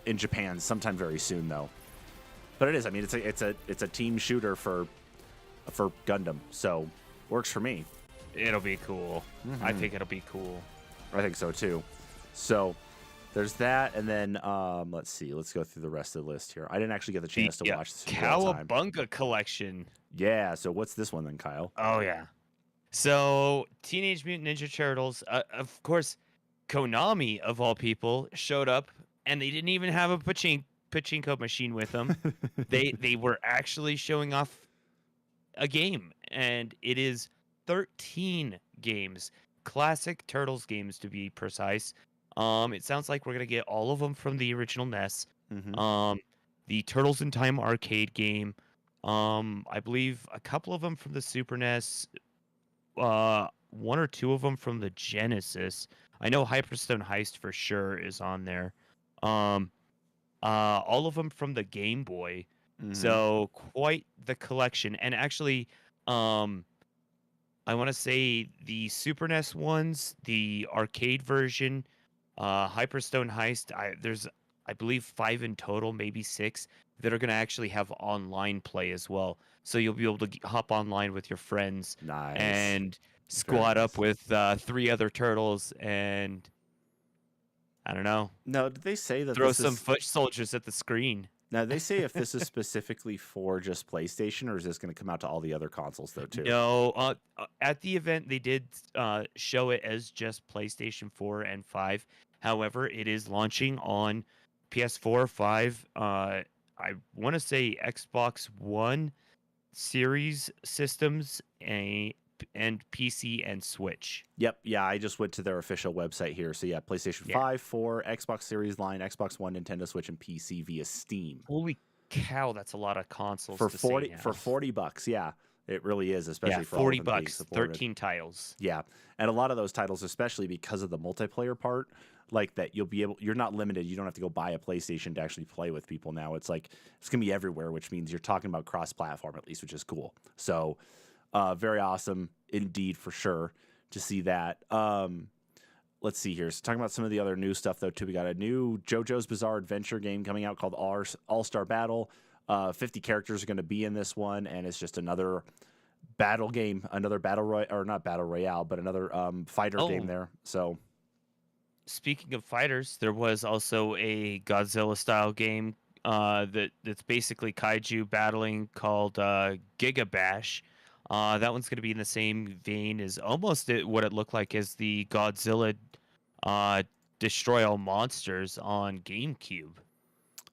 in Japan sometime very soon though. But it is. I mean, it's a team shooter for Gundam, so works for me. It'll be cool. I think it'll be cool. I think so too. So there's that, and then let's see. Let's go through the rest of the list here. I didn't actually get the chance to watch this in real time. Cowabunga collection. Yeah. So what's this one then, Kyle? Oh yeah. So Teenage Mutant Ninja Turtles. Of course, Konami of all people showed up, and they didn't even have a pachinko machine with them. they were actually showing off a game, and it is 13 games, classic Turtles games to be precise. It sounds like we're gonna get all of them from the original NES. The Turtles in Time arcade game. I believe a couple of them from the Super NES. 1 or 2 of them from the Genesis. I know Hyperstone Heist for sure is on there. All of them from the Game Boy. So quite the collection. And actually, I want to say the Super NES ones, the arcade version, Hyperstone Heist. There's, I believe, 5 in total, maybe 6 that are going to actually have online play as well. So you'll be able to hop online with your friends and squad up with 3 other turtles and I don't know. No, did they say that throw some foot soldiers at the screen? Now, they say if this is specifically for just PlayStation, or is this going to come out to all the other consoles though too? No, at the event they did show it as just PlayStation 4 and 5. However, it is launching on PS4, 5. I want to say Xbox One, Series systems, and PC and Switch. Yep. Yeah, I just went to their official website here. So yeah, PlayStation Yeah. 5, 4, Xbox Series line, Xbox One, Nintendo Switch, and PC via Steam. Holy cow, that's a lot of consoles For to 40 say now. for $40. Yeah, it really is, especially Yeah, for all of them being $40, supported. 13 titles. Yeah, and a lot of those titles, especially because of the multiplayer part, like that, you're not limited. You don't have to go buy a PlayStation to actually play with people now. It's like it's gonna be everywhere, which means you're talking about cross-platform at least, which is cool. So, very awesome indeed for sure to see that. Let's see here. So talking about some of the other new stuff though too. We got a new JoJo's Bizarre Adventure game coming out called All Star Battle. 50 characters are going to be in this one, and it's just another battle game, another not battle royale, but another fighter game there. So, speaking of fighters, there was also a Godzilla style game that's basically kaiju battling called Giga Bash. That one's going to be in the same vein as almost what it looked like as the Godzilla Destroy All Monsters on GameCube.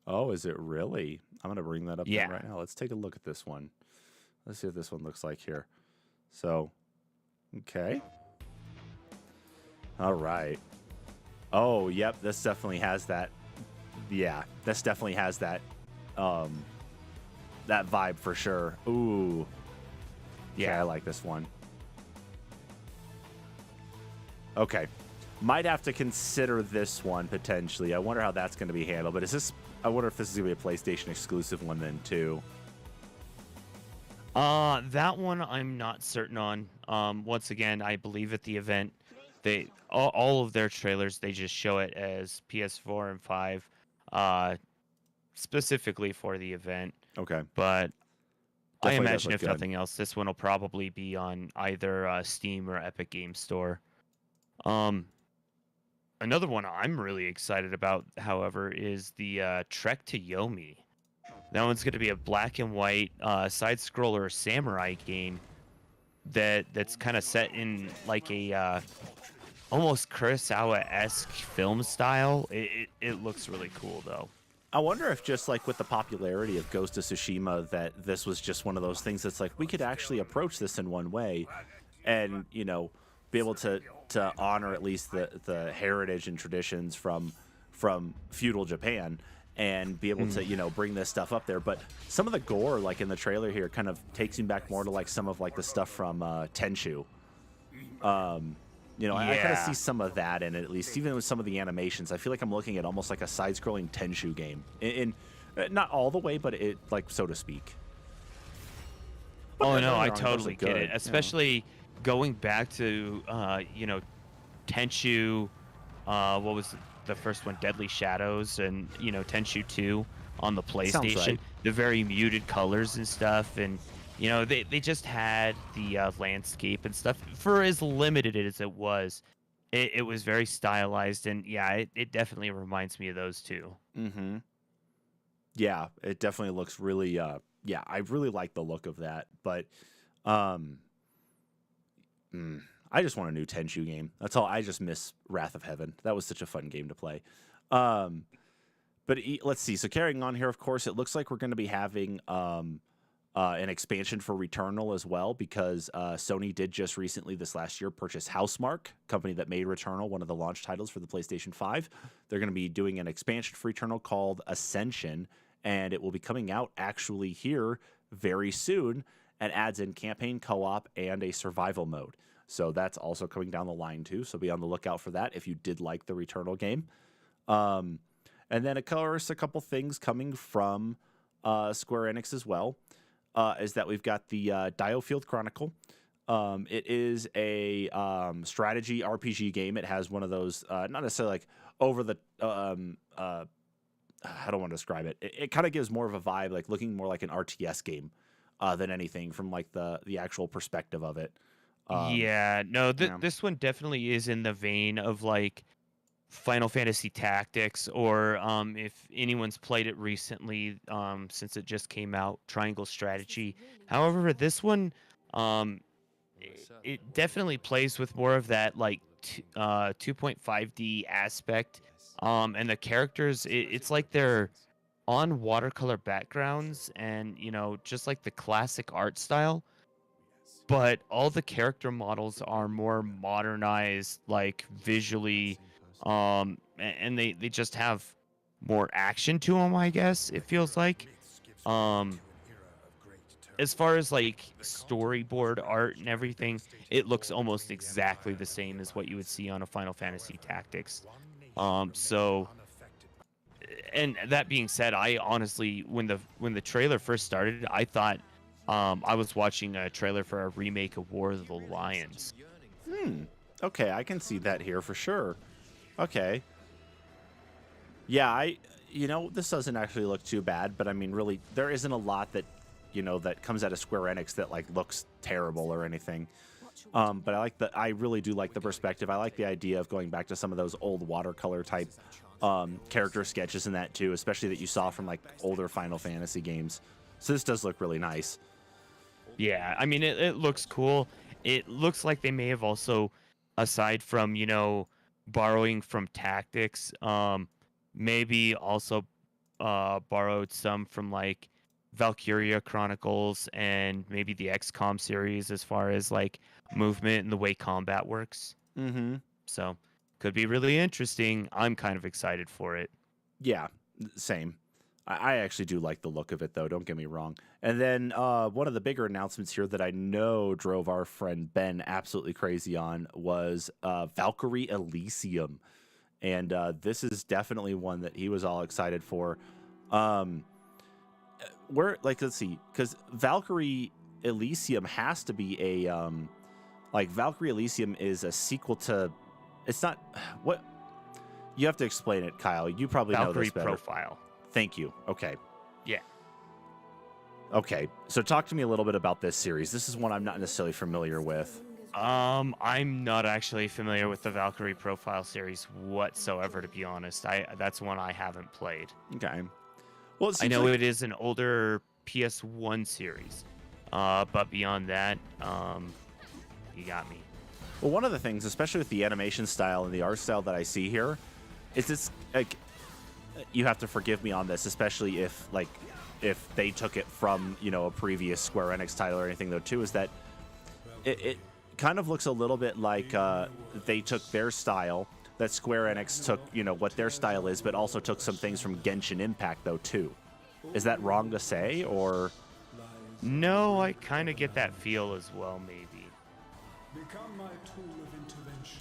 oh, is it really? I'm going to bring that up Yeah. right now. Let's take a look at this one. Let's see what this one looks like here. So, okay. All right. Oh, yep. This definitely has that. Yeah, this definitely has that. That vibe for sure. Ooh. Yeah, I like this one. Okay. Might have to consider this one potentially. I wonder how that's going to be handled. But I wonder if this is going to be a PlayStation exclusive one then too. That one I'm not certain on. Once again, I believe at the event, all of their trailers, they just show it as PS4 and 5, specifically for the event. Okay. But Definitely I does imagine look if good. nothing else, this one will probably be on either Steam or Epic Game Store. Another one I'm really excited about, however, is the Trek to Yomi. That one's going to be a black and white side-scroller samurai game that's kind of set in like a almost Kurosawa-esque film style. It looks really cool though. I wonder if just like with the popularity of Ghost of Tsushima, that this was just one of those things that's like we could actually approach this in one way, and be able to honor at least the heritage and traditions from feudal Japan, and be able to bring this stuff up there. But some of the gore, like in the trailer here, kind of takes me back more to like some of like the stuff from Tenchu. I kind of see some of that in it, at least, even with some of the animations. I feel like I'm looking at almost like a side-scrolling Tenchu game, in not all the way, but it, like, so to speak. But Oh don't no, get me I wrong, it totally does get look it. good, Especially going back to Tenchu, what was the first one? Deadly Shadows, and Tenchu 2 on the PlayStation. right. The very muted colors and stuff, and they just had the landscape and stuff. For as limited as it was, it was very stylized, and yeah, it definitely reminds me of those two. Mm-hmm. Yeah, it definitely looks really. I really like the look of that, but I just want a new Tenchu game. That's all. I just miss Wrath of Heaven. That was such a fun game to play. But let's see. So carrying on here, of course, it looks like we're going to be having an expansion for Returnal as well, because Sony did just recently this last year purchase Housemarque, company that made Returnal one of the launch titles for the PlayStation 5. They're going to be doing an expansion for Returnal called Ascension, and it will be coming out actually here very soon, and adds in campaign co-op and a survival mode. So that's also coming down the line too, so be on the lookout for that if you did like the Returnal game. And then of course a couple things coming from Square Enix as well. Is that we've got the Diofield Chronicle. It is a strategy RPG game. It has one of those, not necessarily like over the, I don't want to describe it. It kind of gives more of a vibe, like looking more like an RTS game than anything from like the actual perspective of it. This one definitely is in the vein of like Final Fantasy Tactics, or if anyone's played it recently, since it just came out, Triangle Strategy. However, this one, it definitely plays with more of that like 2.5D aspect, and the characters, it's like they're on watercolor backgrounds and, just like the classic art style, but all the character models are more modernized, like visually, and they just have more action to them, I guess it feels like. Um, as far as like storyboard art and everything, it looks almost exactly the same as what you would see on a Final Fantasy Tactics. So, and that being said, I honestly, when the trailer first started, I thought I was watching a trailer for a remake of War of the Lions. Okay, I can see that here for sure. Okay. Yeah, this doesn't actually look too bad, but I mean, really, there isn't a lot that, that comes out of Square Enix that like looks terrible or anything. But I really do like the perspective. I like the idea of going back to some of those old watercolor type character sketches in that too, especially that you saw from like older Final Fantasy games. So this does look really nice. Yeah, I mean, it looks cool. It looks like they may have also, aside from, borrowing from Tactics, maybe also borrowed some from like Valkyria Chronicles and maybe the XCOM series as far as like movement and the way combat works. Mm-hmm. So could be really interesting. I'm kind of excited for it. Yeah, same. I actually do like the look of it, though. Don't get me wrong. And then one of the bigger announcements here that I know drove our friend Ben absolutely crazy on was Valkyrie Elysium. And this is definitely one that he was all excited for. Let's see, because Valkyrie Elysium has to be a, Valkyrie Elysium is a sequel to, it's not, what, you have to explain it, Kyle. You probably know this better. Valkyrie Profile. Thank you. Okay. Yeah. Okay. So talk to me a little bit about this series. This is one I'm not necessarily familiar with. I'm not actually familiar with the Valkyrie Profile series whatsoever, to be honest. That's one I haven't played. Okay. Well, I know it is an older PS1 series, but beyond that, you got me. Well, one of the things, especially with the animation style and the art style that I see here, is it's like, you have to forgive me on this, especially if they took it from, a previous Square Enix title or anything, though, too, is that it kind of looks a little bit like they took their style, that Square Enix took, what their style is, but also took some things from Genshin Impact, though, too. Is that wrong to say, or? No, I kind of get that feel as well, maybe.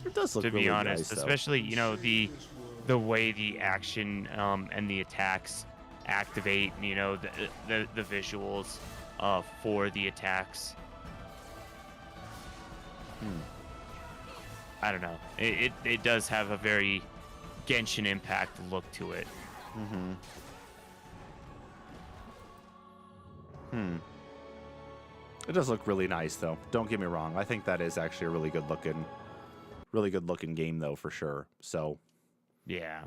It does look to really be honest, nice, especially, the way the action and the attacks activate, the visuals for the attacks. I don't know. It does have a very Genshin Impact look to it. It does look really nice, though. Don't get me wrong. I think that is actually a really good looking game, though, for sure. So, yeah.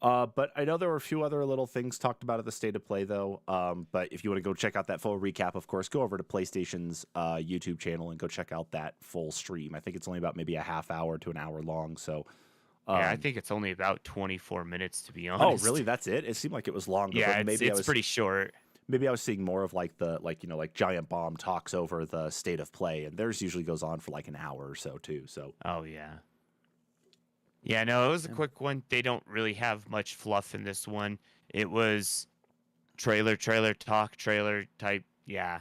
But I know there were a few other little things talked about at the State of Play, though. But if you want to go check out that full recap, of course, go over to PlayStation's YouTube channel and go check out that full stream. I think it's only about maybe a half hour to an hour long. So, yeah, I think it's only about 24 minutes, to be Oh, honest. really? That's it? It seemed like it was longer. Yeah, but maybe it's pretty short. Maybe I was seeing more of like Giant Bomb talks over the State of Play, and theirs usually goes on for like an hour or so too. So. Oh yeah. Yeah, no, it was a quick one. They don't really have much fluff in this one. It was trailer talk, trailer type. Yeah.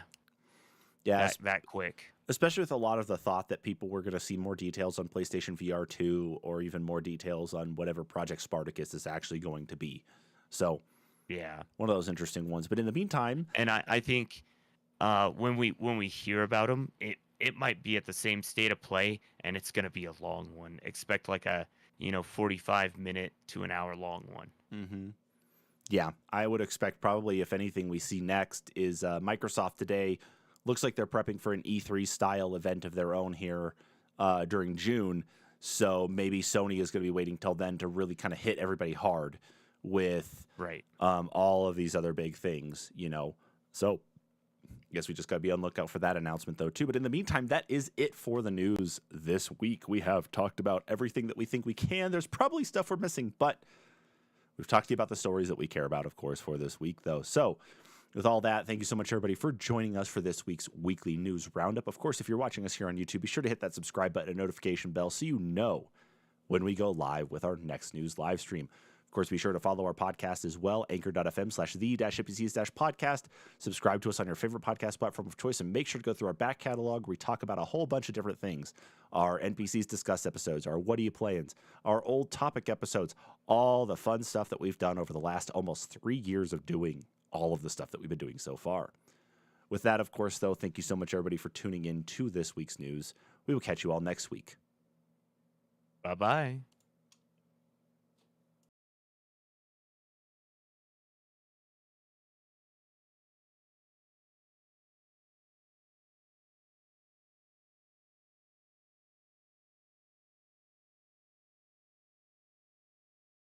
Yeah. That quick. Especially with a lot of the thought that people were going to see more details on PlayStation VR 2 or even more details on whatever Project Spartacus is actually going to be. So. Yeah, one of those interesting ones. But in the meantime, and I think when we hear about them, it might be at the same State of Play, and it's gonna be a long one. Expect like a 45-minute to an hour long one. Mm-hmm. Yeah, I would expect probably if anything we see next is Microsoft today looks like they're prepping for an E3 style event of their own here during June. So maybe Sony is going to be waiting till then to really kind of hit everybody hard with all of these other big things, So I guess we just got to be on the lookout for that announcement, though, too. But in the meantime, that is it for the news this week. We have talked about everything that we think we can. There's probably stuff we're missing, but We've talked to you about the stories that we care about, of course, for this week, though. So, with all that, thank you so much, everybody, for joining us for this week's weekly news roundup. Of course, if you're watching us here on YouTube, be sure to hit that subscribe button and notification bell so you know when we go live with our next news live stream. Of course, be sure to follow our podcast as well, anchor.fm/the-NPCs-podcast. Subscribe to us on your favorite podcast platform of choice, and make sure to go through our back catalog where we talk about a whole bunch of different things. Our NPCs Discuss episodes, our What Are You Playing, our old topic episodes, all the fun stuff that we've done over the last almost 3 years of doing all of the stuff that we've been doing so far. With that, of course, though, thank you so much, everybody, for tuning in to this week's news. We will catch you all next week. Bye-bye.